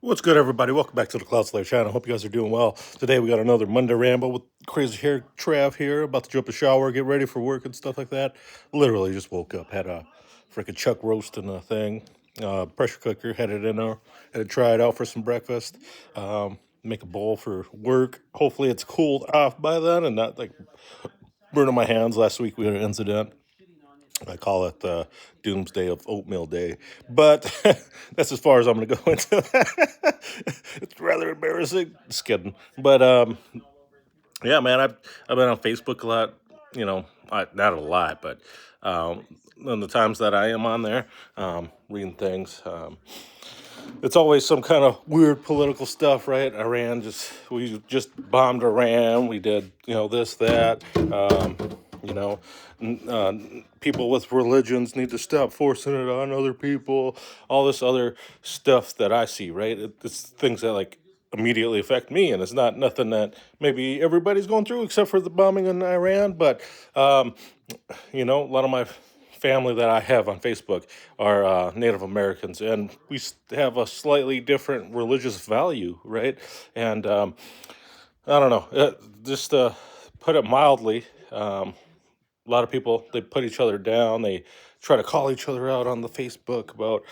What's good, everybody? Welcome back to the Cloud Slayer channel. Hope you guys are doing well. Today we got another Monday ramble with crazy hair Trav here. About to jump a shower, get ready for work and stuff like that. Literally just woke up, had a freaking chuck roast and a thing, pressure cooker, had it in there, had to try it out for some breakfast. Make a bowl for work. Hopefully it's cooled off by then and not like burning my hands. Last week we had an incident. I call it the doomsday of oatmeal day, but that's as far as I'm going to go into that. It's rather embarrassing. Just kidding. But yeah, man, I've been on Facebook a lot. Not a lot, but in the times that I am on there, reading things. It's always some kind of weird political stuff, right? We just bombed Iran. We did, this, that. You know, People with religions need to stop forcing it on other people. All this other stuff that I see, right? It's things that like immediately affect me, and it's not nothing that maybe everybody's going through except for the bombing in Iran. But a lot of my family that I have on Facebook are Native Americans, and we have a slightly different religious value, right? And I don't know, just to put it mildly, a lot of people, they put each other down. They try to call each other out on the Facebook about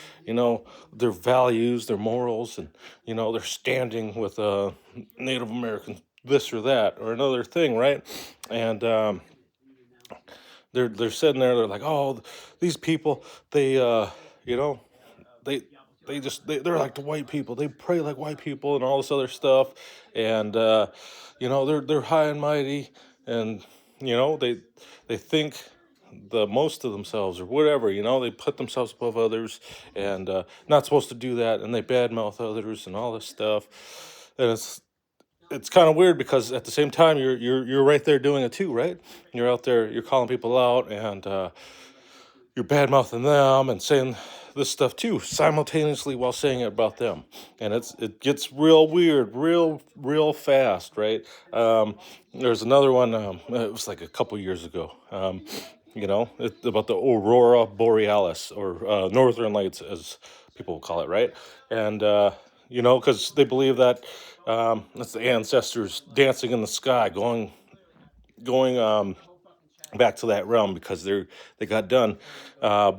their values, their morals, and they're standing with Native Americans, this or that or another thing, right? And they're sitting there. They're like, oh, these people, they you know they they're like the white people. They pray like white people and all this other stuff, and they're high and mighty, and they think the most of themselves or whatever. They put themselves above others, and not supposed to do that, and they badmouth others and all this stuff, and it's kind of weird because at the same time you're right there doing it too, right? You're out there, you're calling people out, and you're bad mouthing them and saying this stuff too simultaneously while saying it about them, and it gets real weird real fast, right? There's another one. It was like a couple years ago. About the aurora borealis, or northern lights as people call it, right? And because they believe that that's the ancestors dancing in the sky, going back to that realm because they got done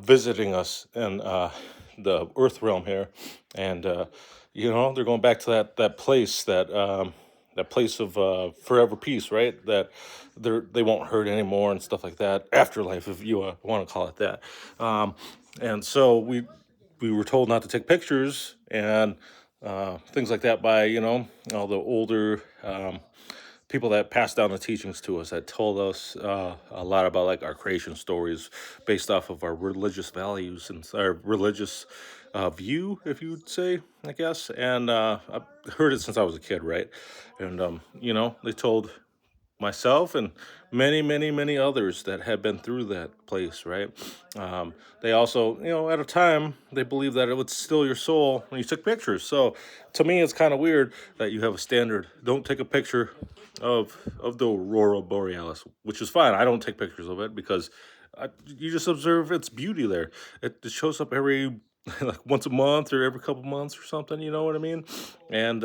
visiting us in the Earth realm here, and they're going back to that place, that place of forever peace, right? That they won't hurt anymore and stuff like that. Afterlife, if you want to call it that. And so we were told not to take pictures and things like that by all the older people that passed down the teachings to us, that told us a lot about like our creation stories based off of our religious values and our religious view, if you'd say, I guess. And I've heard it since I was a kid, right? And they told myself and many others that had been through that place, right? They also, at a time, they believed that it would steal your soul when you took pictures. So to me, it's kind of weird that you have a standard: don't take a picture of the aurora borealis, which is fine. I don't take pictures of it because you just observe its beauty there. It shows up every like once a month or every couple months or something, you know what I mean? And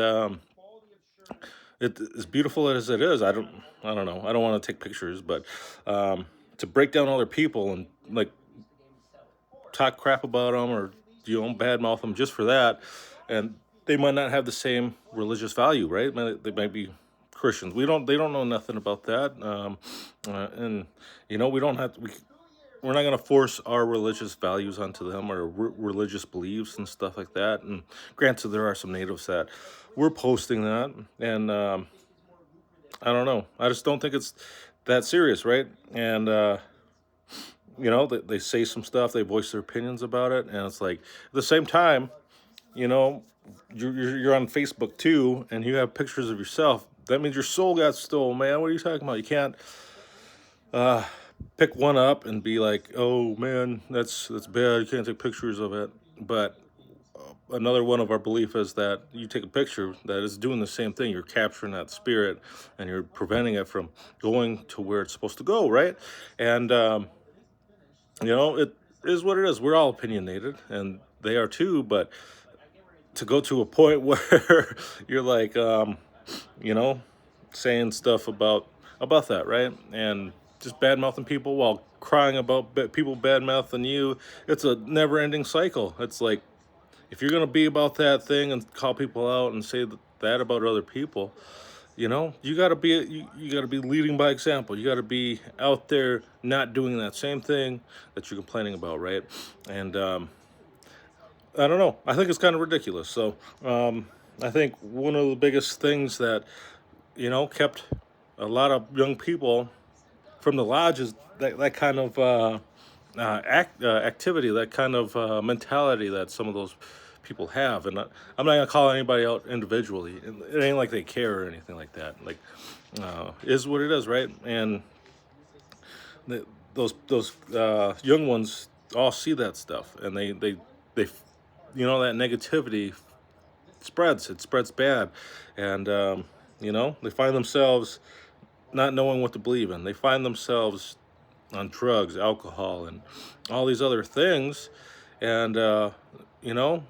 as beautiful as it is, I don't know. I don't want to take pictures, but to break down other people and like talk crap about them, or badmouth them just for that, and they might not have the same religious value, right? They might be Christians. They don't know nothing about that, and we don't have to. We're not going to force our religious values onto them, or religious beliefs and stuff like that. And granted, there are some natives that we're posting that, and I don't know. I just don't think it's that serious, right? And they say some stuff, they voice their opinions about it, and it's like at the same time, you know, you're on Facebook too, and you have pictures of yourself. That means your soul got stolen, man. What are you talking about? You can't pick one up and be like, "Oh man, that's bad. You can't take pictures of it." But another one of our belief is that you take a picture that is doing the same thing. You're capturing that spirit, and you're preventing it from going to where it's supposed to go, right? And it is what it is. We're all opinionated, and they are too. But to go to a point where you're like, you know, saying stuff about that, right? And just bad mouthing people while crying about people bad mouthing you. It's a never ending cycle. It's like if you're gonna be about that thing and call people out and say that about other people, you got to be you got to be leading by example. You got to be out there not doing that same thing that you're complaining about, right? And I don't know. I think it's kind of ridiculous. So I think one of the biggest things that kept a lot of young people from the lodge is that kind of activity, that kind of mentality that some of those people have. And I'm not gonna call anybody out individually. It ain't like they care or anything like that. Like, is what it is, right? And those young ones all see that stuff, and they that negativity spreads. It spreads bad, and they find themselves not knowing what to believe in. They find themselves on drugs, alcohol, and all these other things. And, you know,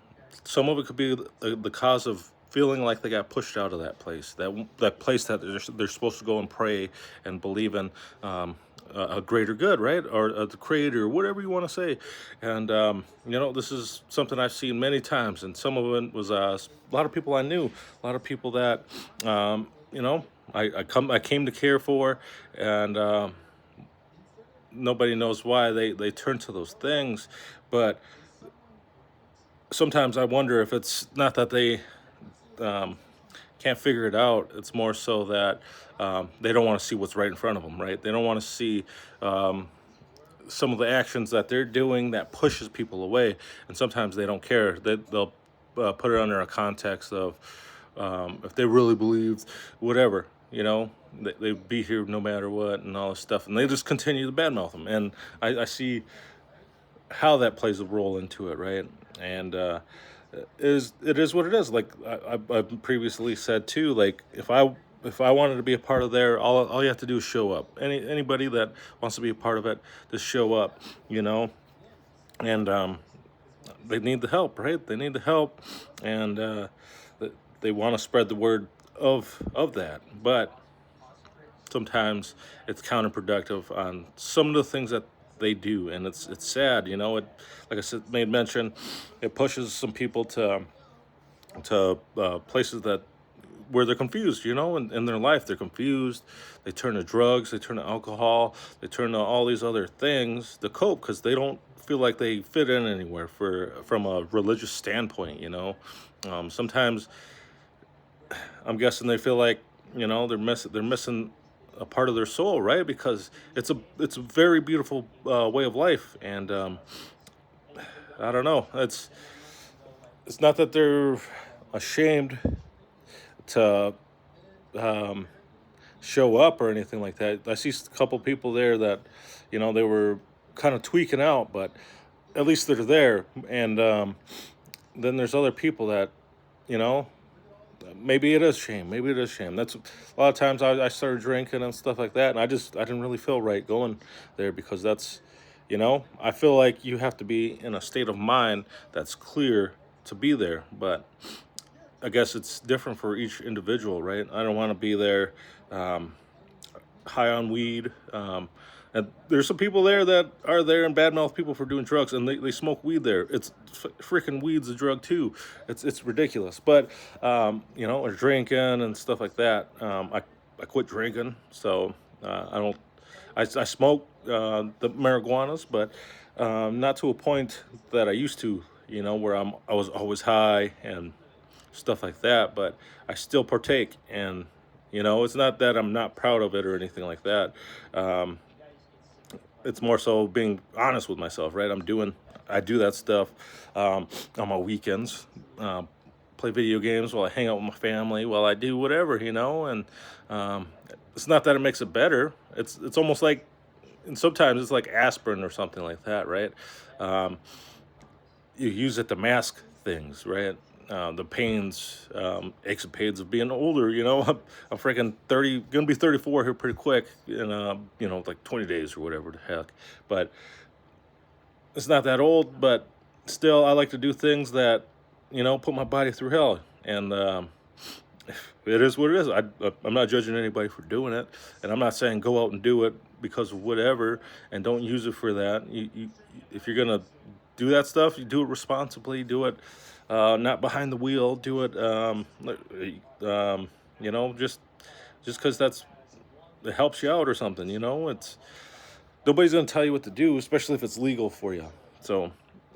some of it could be the cause of feeling like they got pushed out of that place, that place that they're supposed to go and pray and believe in a greater good, right? Or the creator, whatever you want to say. And, this is something I've seen many times. And some of it was a lot of people I knew, a lot of people that, I came to care for, and nobody knows why they turn to those things. But sometimes I wonder if it's not that they um, can't figure it out. It's more so that they don't want to see what's right in front of them, right? They don't want to see some of the actions that they're doing that pushes people away. And sometimes they don't care. They'll put it under a context of if they really believed whatever, they'd be here no matter what and all this stuff. And they just continue to badmouth them. And I see how that plays a role into it, right? And it is what it is. Like I've previously said too. Like if I wanted to be a part of there, all you have to do is show up. Anybody that wants to be a part of it, just show up, and they need the help, right? They need the help, and they want to spread the word of that, but sometimes it's counterproductive on some of the things that they do, and it's sad. It, like I said, made mention, it pushes some people to places that where they're confused, in their life. They're confused. They turn to drugs, they turn to alcohol, they turn to all these other things to cope because they don't feel like they fit in anywhere from a religious standpoint. Sometimes I'm guessing they feel like they're missing a part of their soul, right? Because it's a very beautiful way of life, and I don't know. It's not that they're ashamed to show up or anything like that. I see a couple people there that they were kind of tweaking out, but at least they're there. And then there's other people that you know maybe it is shame. Maybe it is shame. That's a lot of times I started drinking and stuff like that, and I didn't really feel right going there because that's, I feel like you have to be in a state of mind that's clear to be there. But I guess it's different for each individual, right? I don't want to be there um, high on weed. And there's some people there that are there and badmouth people for doing drugs, and they smoke weed there. It's freaking weed's a drug too. It's ridiculous. But or drinking and stuff like that. I quit drinking, so I don't. I smoke the marijuanas, but not to a point that I used to. Where I was always high and stuff like that. But I still partake, and it's not that I'm not proud of it or anything like that. Um, it's more so being honest with myself, right? I do that stuff on my weekends, play video games while I hang out with my family, while I do whatever, and um, it's not that it makes it better. It's almost like, and sometimes it's like aspirin or something like that, right? Um, you use it to mask things, right? The pains, aches and pains of being older. I'm freaking 30, gonna be 34 here pretty quick in like 20 days or whatever the heck. But it's not that old, but still, I like to do things that put my body through hell. And it is what it is. I'm not judging anybody for doing it, and I'm not saying go out and do it because of whatever, and don't use it for that. If you're gonna do that stuff, you do it responsibly. Do it not behind the wheel. Do it, um, just because it helps you out or something. It's nobody's gonna tell you what to do, especially if it's legal for you. So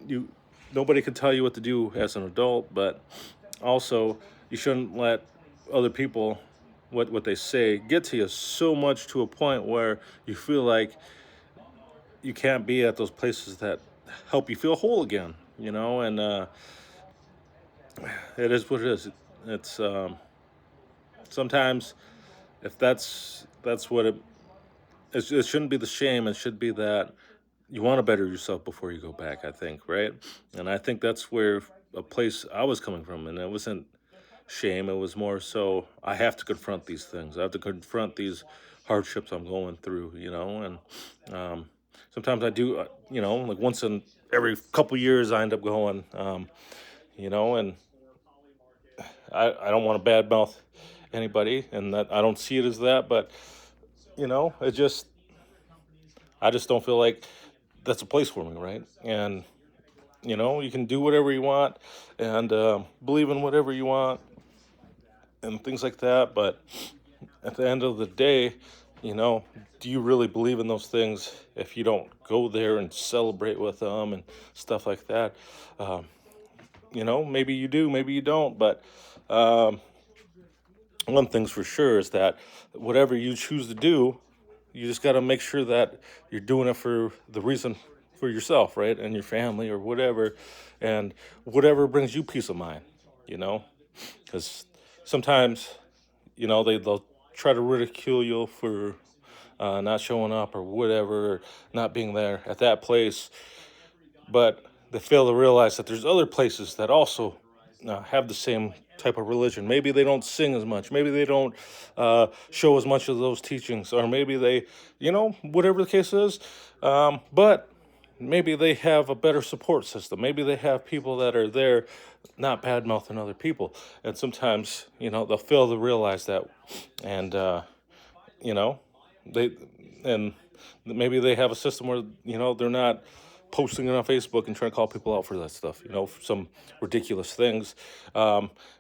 you nobody can tell you what to do as an adult, but also you shouldn't let other people what they say get to you so much to a point where you feel like you can't be at those places that help you feel whole again. And it is what it is. It's sometimes if that's what it shouldn't be the shame. It should be that you want to better yourself before you go back, I think, right? And I think that's where a place I was coming from, and it wasn't shame. It was more so I have to confront these things. I have to confront these hardships I'm going through, and sometimes I do, like once in every couple years I end up going, and I don't want to badmouth anybody, and that I don't see it as that, but it just I just don't feel like that's a place for me, right? And you can do whatever you want and believe in whatever you want and things like that. But at the end of the day, you know, do you really believe in those things if you don't go there and celebrate with them and stuff like that? Um, maybe you do, maybe you don't. But um, one thing's for sure is that whatever you choose to do, you just got to make sure that you're doing it for the reason for yourself, right? And your family or whatever. And whatever brings you peace of mind, you know? Because sometimes, they'll try to ridicule you for not showing up or whatever, or not being there at that place. But they fail to realize that there's other places that also have the same type of religion. Maybe they don't sing as much. Maybe they don't show as much of those teachings, or maybe they, whatever the case is. But maybe they have a better support system. Maybe they have people that are there, not bad mouthing other people. And sometimes, they'll fail to realize that, and you know, they and maybe they have a system where they're not posting it on Facebook and trying to call people out for that stuff, for some ridiculous things.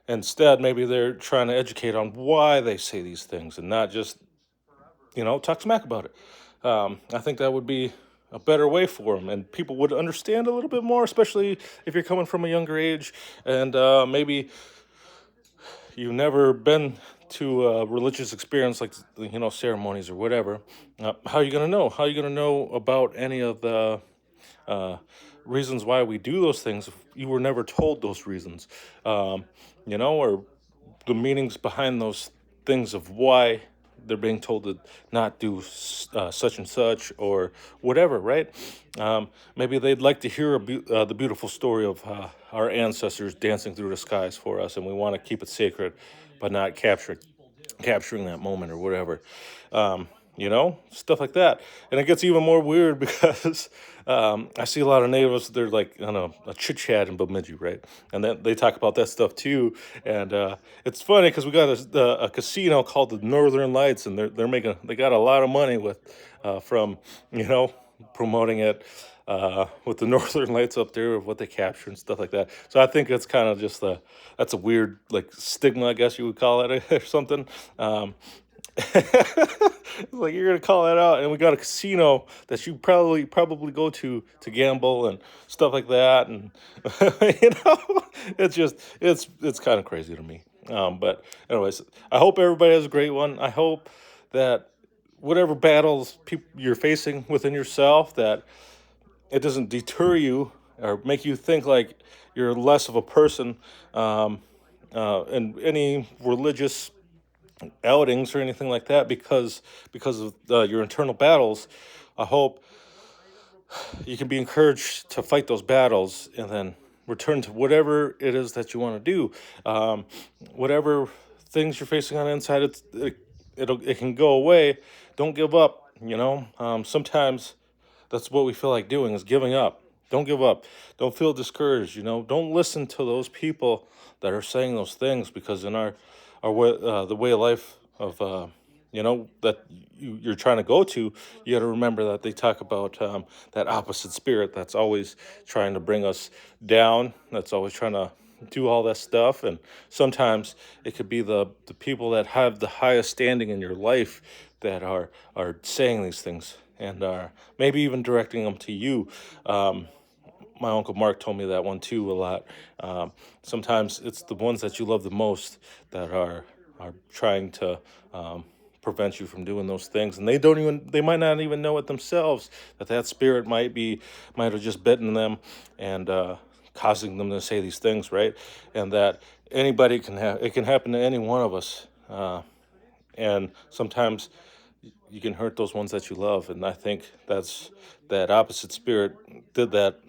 Instead, maybe they're trying to educate on why they say these things and not just, talk smack about it. I think that would be a better way for them, and people would understand a little bit more, especially if you're coming from a younger age and maybe you've never been to a religious experience like ceremonies or whatever. How are you gonna know? How are you gonna know about any of the uh, reasons why we do those things if you were never told those reasons, or the meanings behind those things of why they're being told to not do such and such or whatever, right? Maybe they'd like to hear the beautiful story of our ancestors dancing through the skies for us, and we want to keep it sacred, but not capturing that moment or whatever. Stuff like that. And it gets even more weird because I see a lot of natives, they're like on a chit chat in Bemidji, right? And then they talk about that stuff too. And it's funny because we got a casino called the Northern Lights, and they got a lot of money from, promoting it. With the Northern Lights up there of what they capture and stuff like that. So I think that's kind of just that's a weird like stigma, I guess you would call it or something. It's like you're gonna call that out, and we got a casino that you probably go to gamble and stuff like that, and it's just it's kind of crazy to me. But anyways, I hope everybody has a great one. I hope that whatever battles you're facing within yourself, that it doesn't deter you or make you think like you're less of a person, in any religious outings or anything like that because of your internal battles. I hope you can be encouraged to fight those battles and then return to whatever it is that you want to do. Whatever things you're facing on the inside, it can go away. Don't give up. Sometimes that's what we feel like doing is giving up. Don't give up. Don't feel discouraged. Don't listen to those people that are saying those things, because in our way, the way of life of that you're trying to go to, you got to remember that they talk about that opposite spirit that's always trying to bring us down. That's always trying to do all that stuff, and sometimes it could be the people that have the highest standing in your life that are saying these things, and are maybe even directing them to you. My uncle Mark told me that one too a lot. Sometimes it's the ones that you love the most that are trying to prevent you from doing those things, and they might not even know it themselves, that spirit might have just bitten them, and causing them to say these things, right? And that anybody can have it can happen to any one of us, and sometimes you can hurt those ones that you love, and I think that opposite spirit did that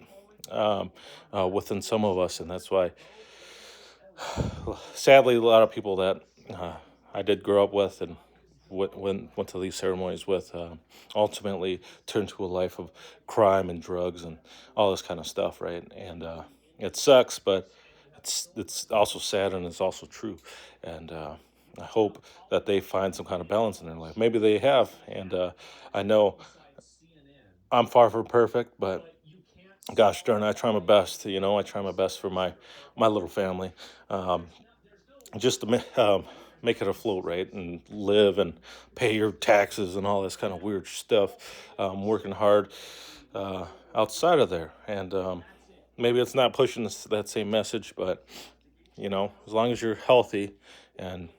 within some of us, and that's why, sadly, a lot of people that I did grow up with and went to these ceremonies with, ultimately turned to a life of crime and drugs and all this kind of stuff, right? And it sucks, but it's also sad and it's also true, and I hope that they find some kind of balance in their life. Maybe they have, and I know I'm far from perfect, but gosh darn, I try my best. I try my best for my little family, um, just to make it afloat, right, and live and pay your taxes and all this kind of weird stuff. Working hard outside of there, and maybe it's not pushing that same message, but as long as you're healthy and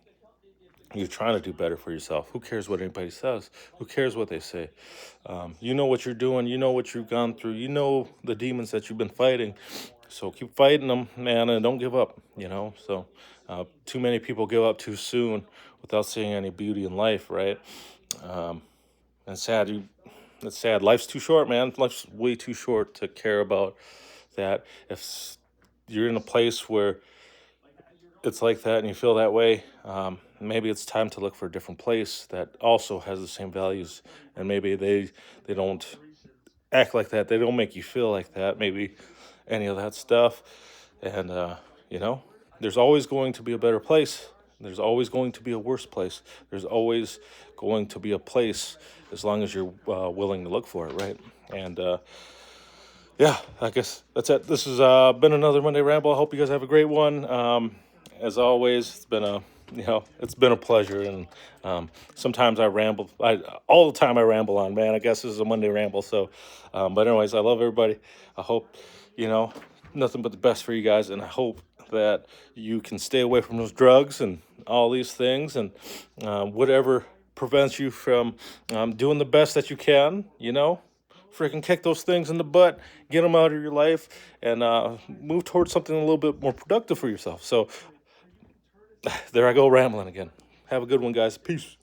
you're trying to do better for yourself, who cares what anybody says? Who cares what they say? You know what you're doing. You know what you've gone through. You know the demons that you've been fighting. So keep fighting them, man, and don't give up. So too many people give up too soon without seeing any beauty in life, right? Um, and sad. It's sad. Life's too short, man. Life's way too short to care about that. If you're in a place where it's like that and you feel that way, maybe it's time to look for a different place that also has the same values, and maybe they don't act like that. They don't make you feel like that. Maybe any of that stuff, and you know, there's always going to be a better place. There's always going to be a worse place. There's always going to be a place as long as you're willing to look for it, right? And yeah, I guess that's it. This has been another Monday Ramble. I hope you guys have a great one. As always, it's been a pleasure. And sometimes I ramble. All the time I ramble on, man. I guess this is a Monday Ramble. So, but anyways, I love everybody. I hope you know nothing but the best for you guys, and I hope that you can stay away from those drugs and all these things, and whatever prevents you from doing the best that you can. Freaking kick those things in the butt, get them out of your life, and move towards something a little bit more productive for yourself. So there I go rambling again. Have a good one, guys. Peace.